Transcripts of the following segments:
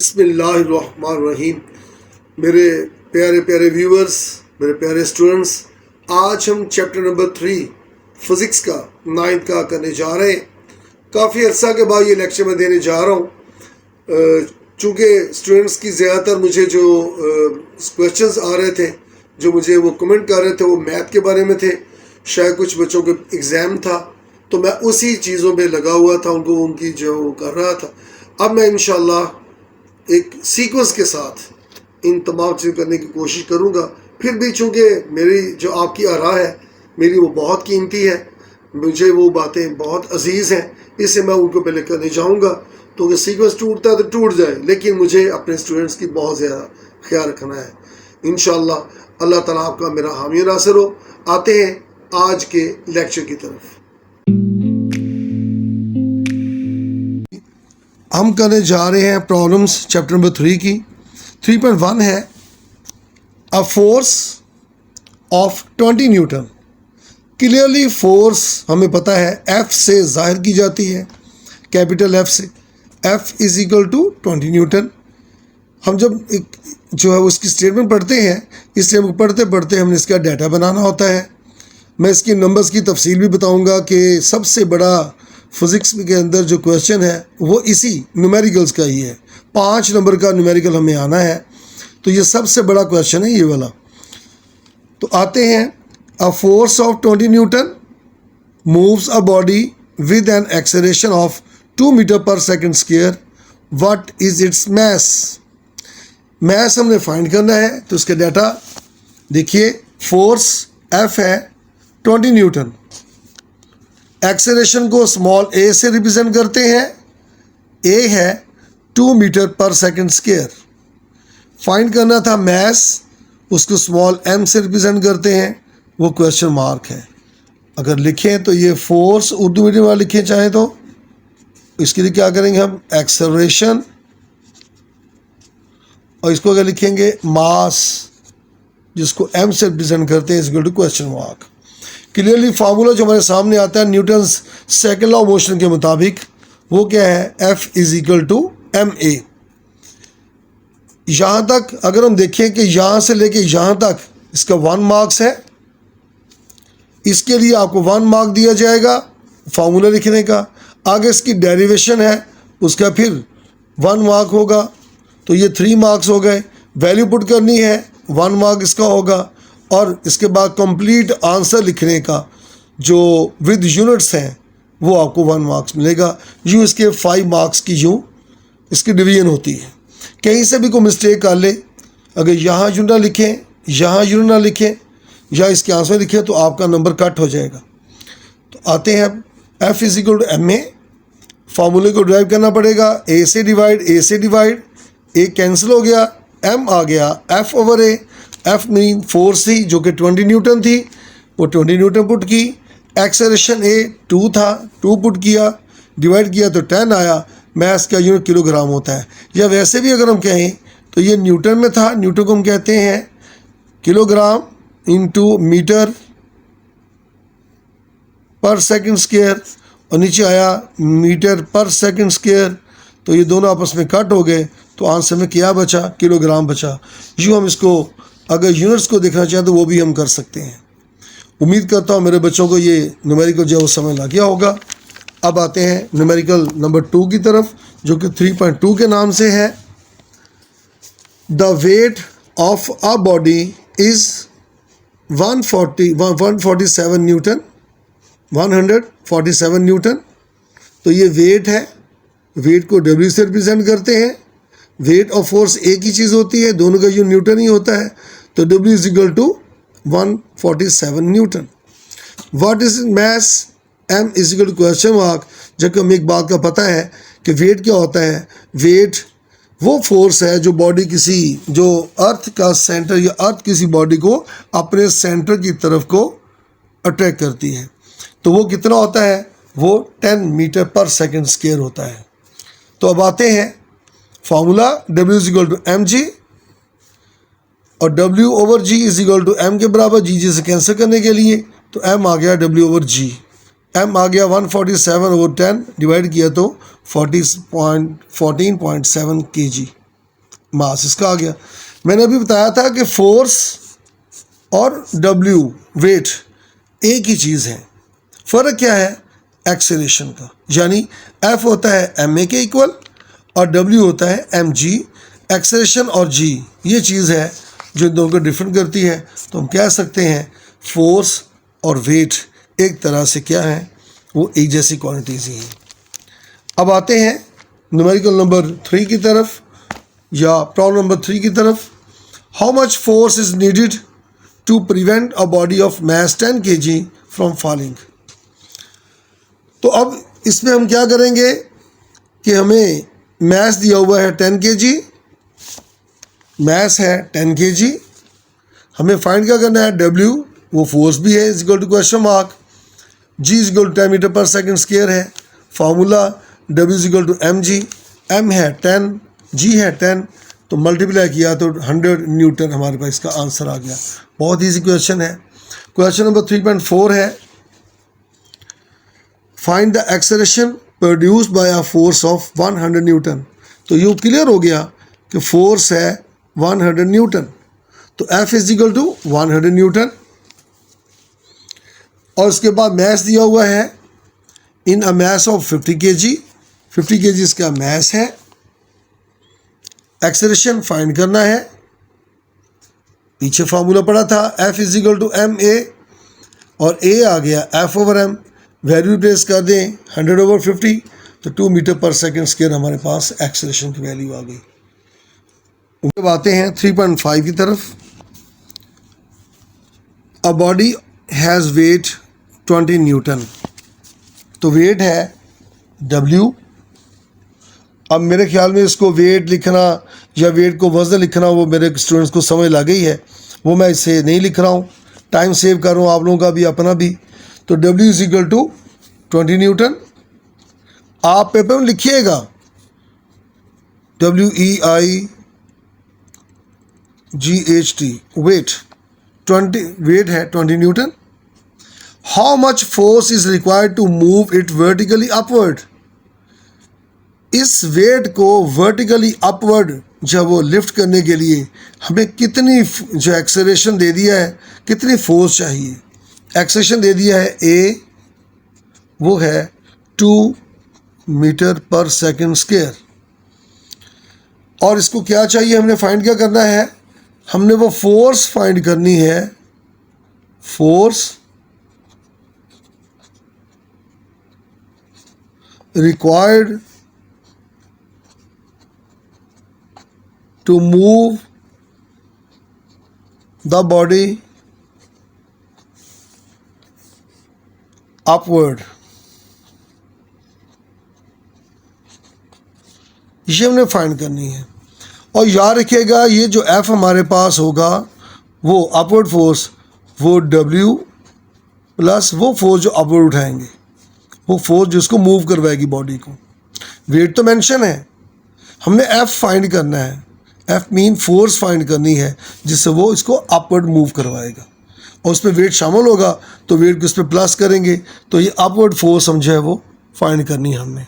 बिस्मिल्लाहिर्रहमानिर्रहीम। मेरे प्यारे प्यारे व्यूअर्स, मेरे प्यारे स्टूडेंट्स, आज हम चैप्टर नंबर 3 फिज़िक्स का 9th का करने जा रहे हैं। काफ़ी अर्सा के बाद ये लेक्चर मैं देने जा रहा हूँ। चूँकि स्टूडेंट्स की ज़्यादातर मुझे जो क्वेश्चंस आ रहे थे, जो मुझे वो कमेंट कर रहे थे, वो मैथ के बारे में थे। शायद कुछ बच्चों के एग्ज़ाम था, तो मैं उसी चीज़ों पे लगा हुआ था, उनकी जो कर रहा था। अब मैं इंशाल्लाह एक सीक्वेंस के साथ इन तमाम चीज़ें करने की कोशिश करूँगा। फिर भी चूँकि मेरी जो आपकी आरा है, मेरी वो बहुत कीमती है, मुझे वो बातें बहुत अजीज़ हैं, इससे मैं उनको पहले करने जाऊँगा। तो अगर सीक्वेंस टूटता है तो टूट जाए, लेकिन मुझे अपने स्टूडेंट्स की बहुत ज़्यादा ख्याल रखना है। इंशाअल्लाह अल्लाह ताला आपका मेरा हामी नासिर हो। आते हैं आज के लेक्चर की तरफ। हम करने जा रहे हैं प्रॉब्लम्स चैप्टर नंबर 3 की। 3.1 है a force of 20 newton. Clearly force हमें पता है F से जाहिर की जाती है, कैपिटल F से। F is equal to 20 newton. हम जब जो है उसकी स्टेटमेंट पढ़ते हैं, इस स्टेटमेंट को पढ़ते पढ़ते हमने इसका डाटा बनाना होता है। मैं इसकी नंबर्स की तफसील भी बताऊंगा कि सबसे बड़ा फिज़िक्स के अंदर जो क्वेश्चन है वो इसी न्यूमेरिकल्स का ही है। 5 नंबर का न्यूमेरिकल हमें आना है, तो ये सबसे बड़ा क्वेश्चन है ये वाला। तो आते हैं, a force of 20 newton moves a body with an acceleration of 2 metre per second square. What is its mass? Mass हमने फाइंड करना है, तो इसका डाटा देखिए। फोर्स F है 20 न्यूटन। एक्सेलरेशन को स्मॉल a से रिप्रेजेंट करते हैं, a है 2 metre per second square. Find करना था मैस, उसको स्मॉल m से रिप्रेजेंट करते हैं, वो क्वेश्चन मार्क है। अगर लिखें तो ये फोर्स उर्दू मीडियम वाला लिखें चाहे तो इसके लिए क्या करेंगे हम, एक्सेलरेशन, और इसको अगर लिखेंगे मास, जिसको m से रिप्रेजेंट करते हैं, is equal to question mark. Clearly formula जो हमारे सामने आता है newton's second law of motion के मुताबिक, वो क्या है, F is equal to ma। यहाँ तक अगर हम देखें कि यहाँ से लेके यहाँ तक इसका 1 मार्क्स है, इसके लिए आपको 1 मार्क दिया जाएगा फार्मूला लिखने का। आगे इसकी डेरिवेशन है, उसका फिर 1 मार्क होगा, तो ये 3 मार्क्स हो गए। वैल्यू पुट करनी है, 1 मार्क इसका होगा। और इसके बाद कंप्लीट आंसर लिखने का जो विद यूनिट्स हैं वो आपको 1 मार्क्स मिलेगा। यूँ इसके 5 मार्क्स की यूँ इसकी डिवीजन होती है। कहीं से भी कोई मिस्टेक कर ले, अगर यहाँ यूनिट ना लिखें, यहाँ यूनिट ना लिखें, या इसके आंसर लिखें, तो आपका नंबर कट हो जाएगा। तो आते हैं F is equal to ma। फार्मूले को ड्राइव करना पड़ेगा, a से डिवाइड, a कैंसिल हो गया, m आ गया, F over a। F mean force थी जो कि 20 न्यूटन थी, वो 20 न्यूटन पुट की। एक्सेलरेशन A 2 था, 2 पुट किया, डिवाइड किया तो 10 आया। मैस का यूनिट किलोग्राम होता है, या वैसे भी अगर हम कहें तो ये न्यूटन में था, न्यूटन को हम कहते हैं kilogram into metre per second square, और नीचे आया मीटर पर सेकंड स्क्वायर। तो ये दोनों आपस में कट हो गए, तो आंसर में क्या बचा, किलोग्राम बचा। यूँ हम इसको अगर यूनिट्स को देखना चाहें तो वो भी हम कर सकते हैं। उम्मीद करता हूँ मेरे बच्चों को ये न्यूमेरिकल जो है वो समझ लग गया होगा। अब आते हैं न्यूमेरिकल नंबर 2 की तरफ, जो कि 3.2 के नाम से है। The weight of a body is 147 Newton. 147 Newton. तो ये वेट है, वेट को W से रिप्रेजेंट करते हैं। वेट और फोर्स एक ही चीज़ होती है, दोनों का यूनिट न्यूटन ही होता है, तो W is equal to 147 newton. What is mass? M is equal to question mark. जबकि हमें एक बात का पता है कि वेट क्या होता है। वेट वो फोर्स है जो बॉडी किसी, जो अर्थ का सेंटर या अर्थ किसी बॉडी को अपने सेंटर की तरफ को अट्रैक्ट करती है। तो वो कितना होता है, वो 10 मीटर पर सेकेंड स्क्वायर होता है। तो अब आते हैं formula, W is equal to mg, और W over G is equal to m के बराबर। G से कैंसिल करने के लिए तो m आ गया W ओवर G। m आ गया 147 ओवर 10, डिवाइड किया तो 14.7 kg। मास इसका आ गया। मैंने अभी बताया था कि फोर्स और डब्ल्यू वेट एक ही चीज़ है, फ़र्क क्या है एक्सेलरेशन का, यानी एफ होता है एम ए के इक्वल और डब्ल्यू होता है एम जी। एक्सेलरेशन और जी ये चीज़ है जो इन दोनों को डिफरेंट करती है। तो हम कह सकते हैं फोर्स और वेट एक तरह से क्या है, वो एक जैसी क्वांटिटीज़ ही हैं। अब आते हैं न्यूमेरिकल नंबर 3 की तरफ या प्रॉब्लम नंबर 3 की तरफ। How much force is needed to prevent a body of mass 10 kg from falling. तो अब इसमें हम क्या करेंगे कि हमें मास दिया हुआ है 10 kg, मास है 10 kg, हमें फाइंड क्या करना है डब्ल्यू, वो फोर्स भी है is equal to question mark, g is equal to 10 metre per second square है, formula W is equal to m g, m है 10, जी है 10, तो मल्टीप्लाई किया तो 100 न्यूटन हमारे पास इसका आंसर आ गया। बहुत ईजी क्वेश्चन है। क्वेश्चन नंबर 3.4 है find the acceleration produced by a force of 100 newton. तो ये क्लियर हो गया कि फोर्स है 100 न्यूटन, तो F is equal to 100 newton. और उसके बाद मैस दिया हुआ है in a mass of 50 kg, 50 kg इसका मैस है। एक्सेलरेशन फाइंड करना है, पीछे फार्मूला पड़ा था F is equal to m a और A आ गया F over m, value replace कर दें 100 ओवर 50 तो 2 मीटर पर सेकंड स्क्वायर हमारे पास एक्सेलरेशन की वैल्यू आ गई। अब आते हैं 3.5 की तरफ। A body has wait 20 Newton, तो वेट है W। अब मेरे ख्याल में इसको वेट लिखना या वेट को वज़न लिखना वो मेरे स्टूडेंट्स को समझ लग गई है, वो मैं इसे नहीं लिख रहा हूँ, टाइम सेव कर रहा हूँ आप लोगों का भी अपना भी। तो W is equal to 20 newton. आप पेपर में लिखिएगा WEIGHT वेट 20, वेट है 20 newton. How much force is required to move it vertically upward. इस वेट को वर्टिकली अपवर्ड जब वो लिफ्ट करने के लिए हमें कितनी जो एक्सेलरेशन दे दिया है, कितनी फोर्स चाहिए। एक्सेलरेशन दे दिया है A, वो है 2 मीटर पर सेकंड स्क्वायर, और इसको क्या चाहिए, हमने फाइंड क्या करना है, हमने वो फोर्स फाइंड करनी है, force required to move the body upward. ये हमने फाइंड करनी है। और याद रखिएगा ये जो F हमारे पास होगा वो अपवर्ड फोर्स, वो W प्लस वो फोर्स जो अपवर्ड उठाएंगे, वो फोर्स जिसको मूव करवाएगी बॉडी को। वेट तो मेंशन है, हमने F फाइंड करना है, F मीन फोर्स फाइंड करनी है जिससे वो इसको अपवर्ड मूव करवाएगा, और उसमें वेट शामिल होगा तो वेट को इस पर प्लस करेंगे, तो ये अपवर्ड फोर्स समझे है वो फाइंड करनी है हमने।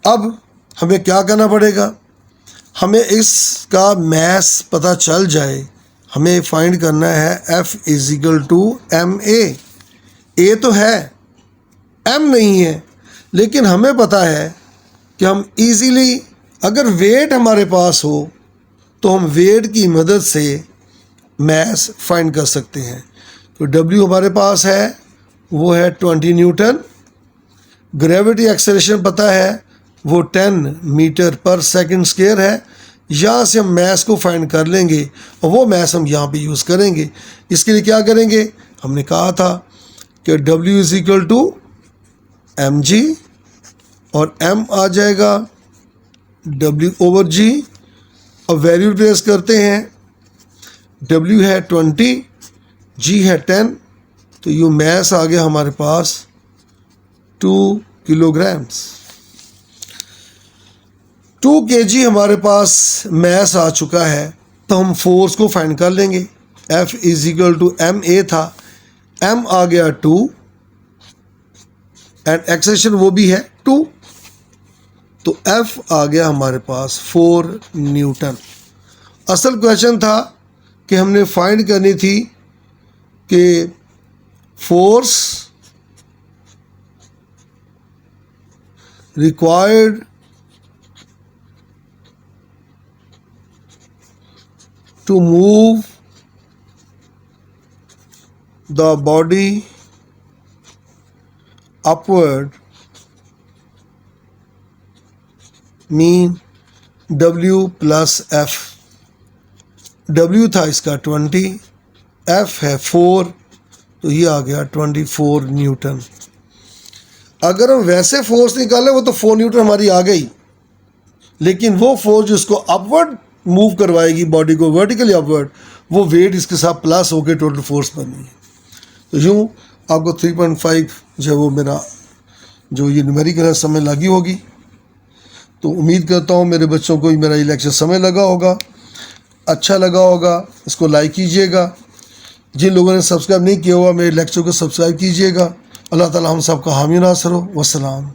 अब हमें क्या करना पड़ेगा, हमें इसका मैस पता चल जाए, हमें फाइंड करना है F is equal to m a तो है, M नहीं है, लेकिन हमें पता है कि हम इजीली अगर वेट हमारे पास हो तो हम वेट की मदद से मैस फाइंड कर सकते हैं। तो W हमारे पास है वो है 20 न्यूटन, ग्रेविटी एक्सेलरेशन पता है वो 10 मीटर पर सेकंड स्क्वायर है। यहाँ से हम मैस को फाइंड कर लेंगे और वो मैस हम यहाँ पे यूज़ करेंगे। इसके लिए क्या करेंगे, हमने कहा था कि W is equal to m g और M आ जाएगा W ओवर G। अब वैल्यू रिप्लेस करते हैं, W है 20, G है 10, तो ये मैस आ गया हमारे पास 2 किलोग्राम्स। 2 kg हमारे पास मैस आ चुका है, तो हम फोर्स को फाइंड कर लेंगे। F is equal to m a था, M आ गया 2, एंड एक्सेलरेशन वो भी है 2। तो F आ गया हमारे पास 4 न्यूटन। असल क्वेश्चन था कि हमने फाइंड करनी थी कि force required to move the body upward mean W plus F। W था इसका 20, F है 4, तो ये आ गया 24 न्यूटन। अगर हम वैसे फोर्स निकालें वो तो 4 न्यूटन हमारी आ गई, लेकिन वो फोर्स जिसको अपवर्ड मूव करवाएगी बॉडी को वर्टिकली अपवर्ड, वो वेट इसके साथ प्लस होकर टोटल फोर्स बननी है। तो यूँ आपको 3.5 जो है वो मेरा जो ये न्यूमेरिकल समय लगी होगी। तो उम्मीद करता हूँ मेरे बच्चों को मेरा ये लेक्चर समय लगा होगा, अच्छा लगा होगा। इसको लाइक कीजिएगा। जिन लोगों ने सब्सक्राइब नहीं किया हुआ मेरे लेक्चर को सब्सक्राइब कीजिएगा। अल्लाह ताला हम सब का हामी नासर हो। वस्सलाम।